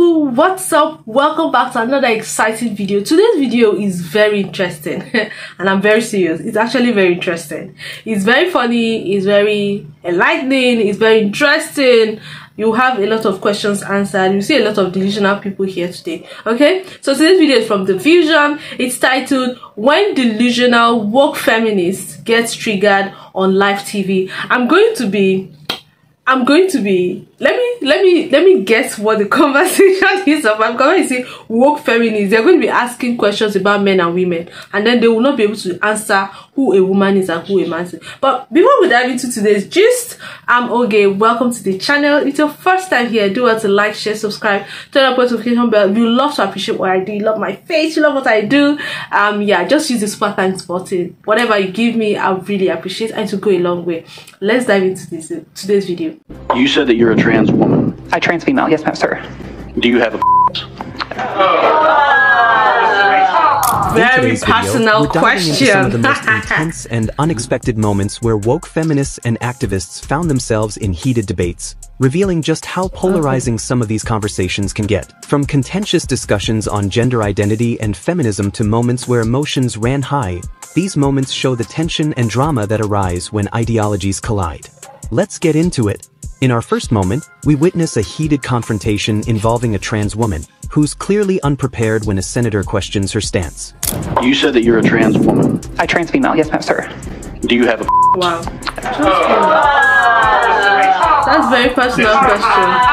Hello, what's up? Welcome back to another exciting video. Today's video is very interesting and I'm very serious. It's actually very interesting. It's very funny, it's very enlightening, it's very interesting. You have a lot of questions answered. You see a lot of delusional people here today. Okay, so today's video is from Delusional. It's titled "When Delusional Woke Feminists Gets Triggered on Live TV." I'm going to be let me guess what the conversation is about. I'm going to say woke feminists. They're going to be asking questions about men and women, and then they will not be able to answer who a woman is and who a man is. But before we dive into today's gist, I'm Oge. Welcome to the channel. If it's your first time here, do want to like, share, subscribe, turn on notification bell. You love to appreciate what I do. You love my face. You love what I do. Yeah, just use the super thanks button. Whatever you give me, I really appreciate, and to go a long way. Let's dive into today's video. You said that you're a trans woman. I trans female, yes, ma'am, sir. Do you have a Very personal question. Some of the most intense and unexpected moments where woke feminists and activists found themselves in heated debates, revealing just how polarizing some of these conversations can get. From contentious discussions on gender identity and feminism to moments where emotions ran high, these moments show the tension and drama that arise when ideologies collide. Let's get into it. In our first moment, we witness a heated confrontation involving a trans woman, who's clearly unprepared when a senator questions her stance. You said that you're a trans woman. I trans female, yes, ma'am, sir. Do you have a Wow. That's a very personal question.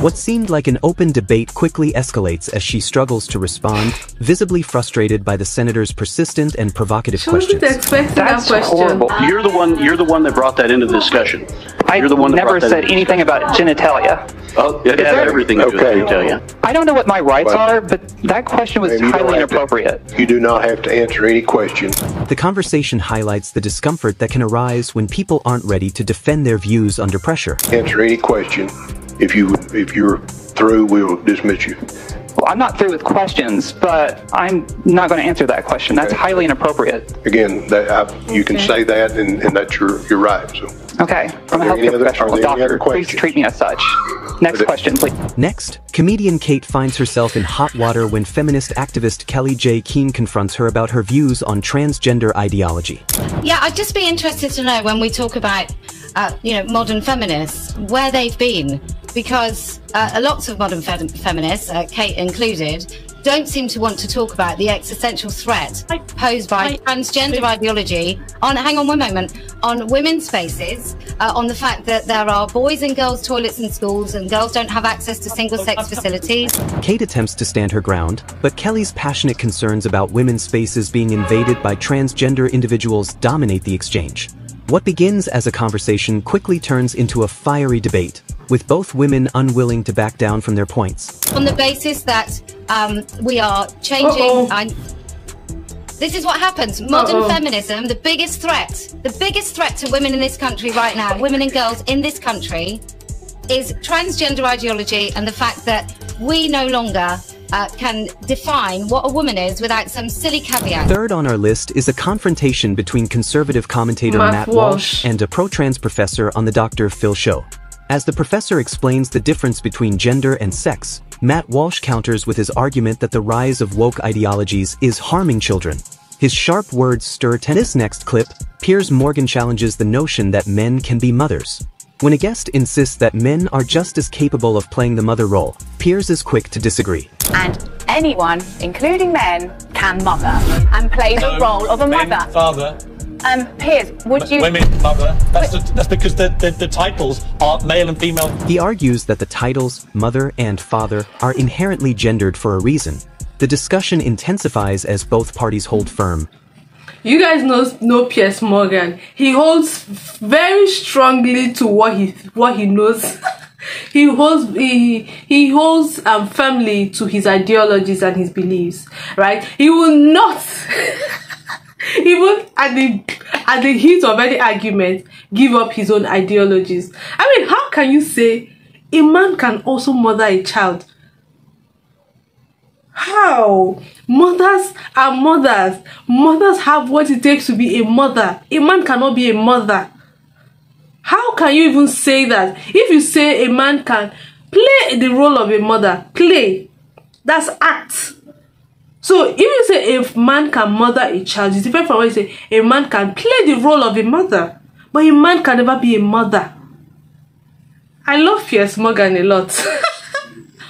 What seemed like an open debate quickly escalates as she struggles to respond, visibly frustrated by the senator's persistent and provocative questions. That's horrible. You're the one that brought that into the discussion. You're the one that never said anything about genitalia. Oh, it has everything to do with genitalia. I don't know what my rights are, but that question was highly inappropriate. You do not have to answer any questions. The conversation highlights the discomfort that can arise when people aren't ready to defend their views under pressure. Answer any question. If you're through, we will dismiss you. Well, I'm not through with questions, but I'm not going to answer that question. That's highly inappropriate. Again, you can say that, and that's your right. So. Okay, I'm a healthcare professional, doctor. Please treat me as such. Next question, please. Next, comedian Kate finds herself in hot water when feminist activist Kelly J. Keane confronts her about her views on transgender ideology. Yeah, I'd just be interested to know when we talk about, modern feminists, where they've been, because lots of modern feminists, Kate included, don't seem to want to talk about the existential threat posed by transgender ideology on, hang on one moment, on women's spaces, on the fact that there are boys and girls toilets in schools and girls don't have access to single-sex facilities. Kate attempts to stand her ground, but Kelly's passionate concerns about women's spaces being invaded by transgender individuals dominate the exchange. What begins as a conversation quickly turns into a fiery debate, with both women unwilling to back down from their points. On the basis that we are changing... This is what happens. Modern feminism, the biggest threat to women in this country right now, women and girls in this country, is transgender ideology and the fact that we no longer can define what a woman is without some silly caveat. Third on our list is a confrontation between conservative commentator Matt Walsh and a pro-trans professor on the Dr. Phil show. As the professor explains the difference between gender and sex, Matt Walsh counters with his argument that the rise of woke ideologies is harming children. His sharp words stir tension. In this next clip, Piers Morgan challenges the notion that men can be mothers. When a guest insists that men are just as capable of playing the mother role, Piers is quick to disagree. And anyone, including men, can mother and play the role of a mother. Father. Piers, would you... Women, mother. That's because the titles are male and female. He argues that the titles, mother and father, are inherently gendered for a reason. The discussion intensifies as both parties hold firm. You guys know Piers Morgan. He holds very strongly to what he knows. he holds firmly to his ideologies and his beliefs, right? He will not even at the heat of any argument give up his own ideologies. I mean, how can you say a man can also mother a child? How? Mothers are mothers. Mothers have what it takes to be a mother. A man cannot be a mother. How can you even say that? If you say a man can Play the role of a mother. Play. That's act. So if you say a man can mother a child, it's different from when you say a man can play the role of a mother. But a man can never be a mother. I love Piers Morgan a lot.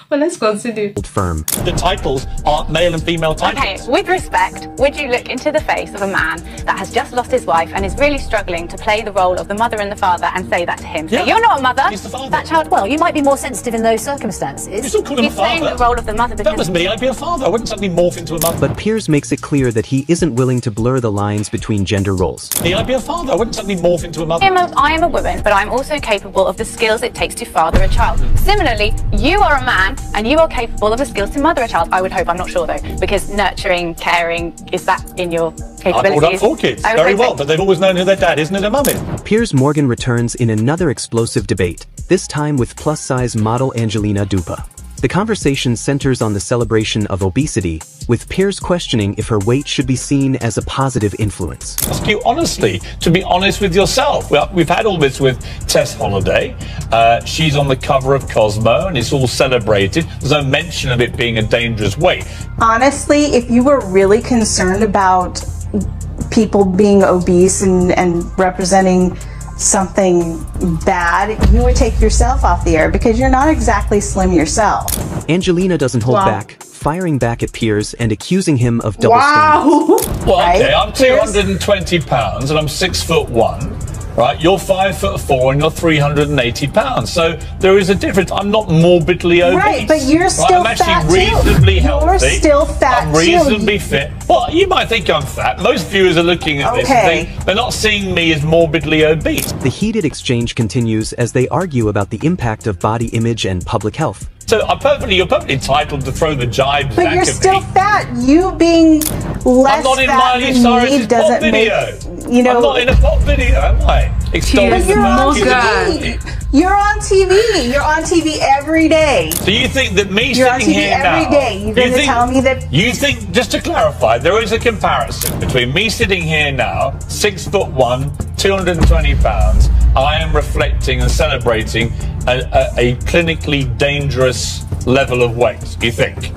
But let's continue. Firm. The titles aren't male and female titles. Okay, with respect, would you look into the face of a man that has just lost his wife and is really struggling to play the role of the mother and the father and say that to him? So you're not a mother. He's the father. That child, Well, you might be more sensitive in those circumstances. You still call him a he's playing father. the role of the mother If because that was me, I'd be a father. I wouldn't suddenly morph into a mother. But Piers makes it clear that he isn't willing to blur the lines between gender roles. Me, I'd be a father. I wouldn't suddenly morph into a mother. I am a woman, but I'm also capable of the skills it takes to father a child. Similarly, you are a man and you are capable of the skills to mother a child. I would hope, I'm not sure though, because nurturing, caring, is that in your capabilities? I've brought up 4 kids very well, but they've always known who their dad is and who their mum is. Piers Morgan returns in another explosive debate, this time with plus-size model Angelina Dupa. The conversation centers on the celebration of obesity, with Piers questioning if her weight should be seen as a positive influence. Ask you honestly to be honest with yourself. Well, we've had all this with Tess Holliday. She's on the cover of Cosmo and it's all celebrated. There's no mention of it being a dangerous weight. Honestly, if you were really concerned about people being obese and representing something bad, you would take yourself off the air because you're not exactly slim yourself. Angelina doesn't hold back, firing back at Piers and accusing him of double standards. Well, okay, I'm 220 pounds and I'm 6'1". Right, you're 5'4" and you're 380 pounds. So there is a difference. I'm not morbidly obese. Right, but you're still I'm fat actually too. reasonably healthy. You're still fat I'm reasonably fit. Well, you might think I'm fat. Most viewers are looking at this and think they're not seeing me as morbidly obese. The heated exchange continues as they argue about the impact of body image and public health. So you're perfectly entitled to throw the jibes But back you're at still me. fat. You being less I'm not in fat Miley than Cyrus's me pop doesn't video. make, you know. I'm not in a pop video, am I? But you're on TV. You're on TV. You're on TV every day. So you think that me You're on sitting TV here every now? day. You're going to tell me that? You think, just to clarify, there is a comparison between me sitting here now, 6'1", 220 pounds. I am reflecting and celebrating a clinically dangerous level of weight. You think?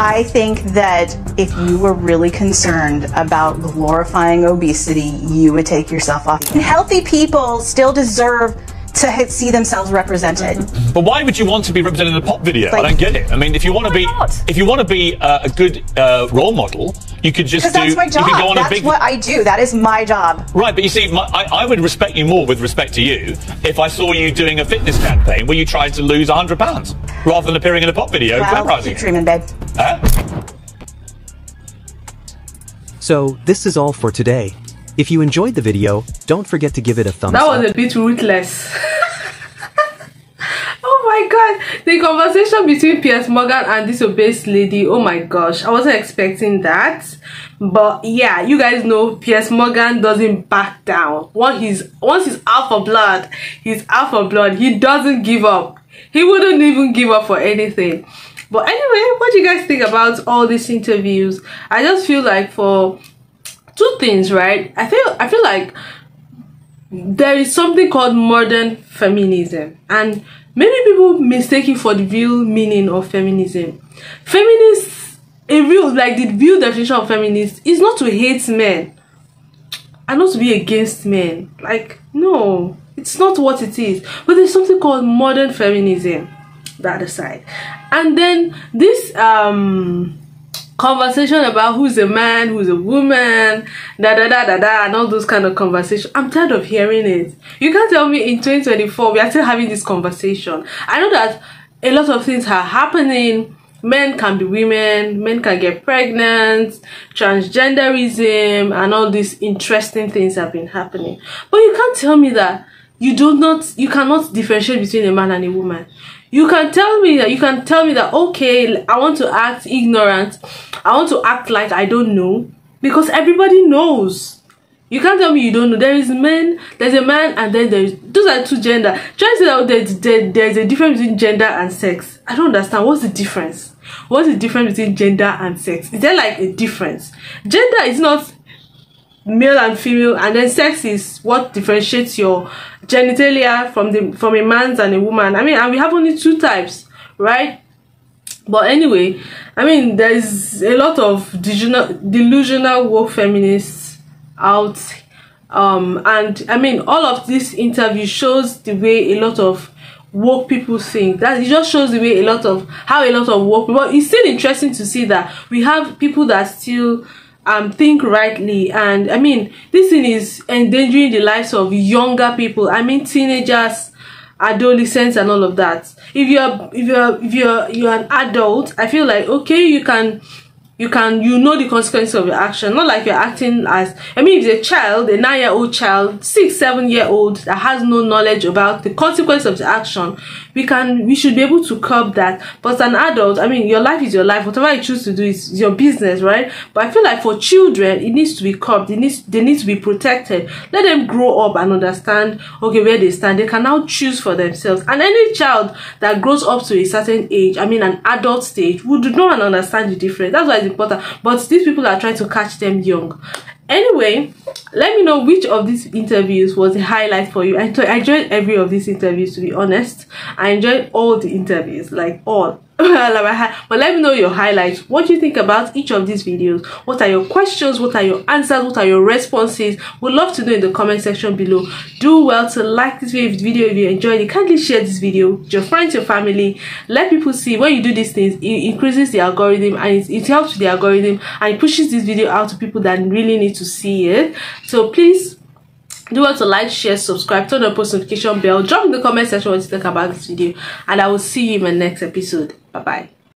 I think that if you were really concerned about glorifying obesity, you would take yourself off. Healthy people still deserve to see themselves represented. But why would you want to be represented in a pop video? I don't get it. I mean, if you want to be a good role model, you could just Because that's my job. You could go on That's what I do. That is my job. Right, but you see, I would respect you more with respect to you if I saw you doing a fitness campaign where you tried to lose 100 pounds rather than appearing in a pop video glamorizing keep dreaming, babe. So this is all for today. If you enjoyed the video, don't forget to give it a thumbs up. That was up. a bit ruthless. Oh my god, the conversation between Piers Morgan and this obese lady, oh my gosh, I wasn't expecting that. But yeah, you guys know Piers Morgan doesn't back down. Once he's out for blood, he's out for blood. He doesn't give up. He wouldn't even give up for anything. But anyway, what do you guys think about all these interviews? I just feel like for two things, right? I feel like there is something called modern feminism, and many people mistake it for the real meaning of feminism. Feminists, the real definition of feminist is not to hate men and not to be against men. Like, no, it's not what it is. But there's something called modern feminism, the other side. And then this conversation about who's a man, who's a woman, and all those kind of conversations. I'm tired of hearing it. You can't tell me in 2024 we are still having this conversation. I know that a lot of things are happening. Men can be women, men can get pregnant, transgenderism, and all these interesting things have been happening. But you can't tell me that you cannot differentiate between a man and a woman. You can tell me that, okay, I want to act ignorant. I want to act like I don't know, because everybody knows. You can't tell me you don't know. There's a man, and then those are two genders. Try to say that there's a difference between gender and sex. I don't understand. What's the difference? What's the difference between gender and sex? Is there like a difference? Gender is not male and female, and then sex is what differentiates your genitalia from a man's and a woman. I mean, and we have only 2 types, right? But anyway, I mean, there's a lot of delusional woke feminists out, and I mean, all of this interview shows the way a lot of woke people think. That it just shows the way how a lot of woke people. But it's still interesting to see that we have people that still think rightly, and I mean, this thing is endangering the lives of younger people. I mean, teenagers, adolescents, and all of that. If you're an adult, I feel like, okay, you know the consequences of your action. Not like you're acting as, I mean, if it's a child, a 9-year-old child, 6-7-year-old that has no knowledge about the consequence of the action, we should be able to curb that. But an adult, I mean, your life is your life. Whatever you choose to do is your business, right? But I feel like for children, it needs to be curbed. They need to be protected. Let them grow up and understand, okay, where they stand. They can now choose for themselves. And any child that grows up to a certain age, I mean, an adult stage, would not understand the difference. That's why it's important. But these people are trying to catch them young. Anyway, let me know which of these interviews was a highlight for you. I enjoyed every of these interviews, to be honest. I enjoyed all the interviews, like all. But let me know your highlights. What do you think about each of these videos? What are your questions? What are your answers? What are your responses? Would love to know in the comment section below. Do well to like this video if you enjoyed it. Kindly share this video with your friends, your family. Let people see. When you do these things, it increases the algorithm, and it helps with the algorithm, and it pushes this video out to people that really need to see it. So please do well to like, share, subscribe, turn on post notification bell, drop in the comment section what you think about this video, and I will see you in my next episode. Bye bye.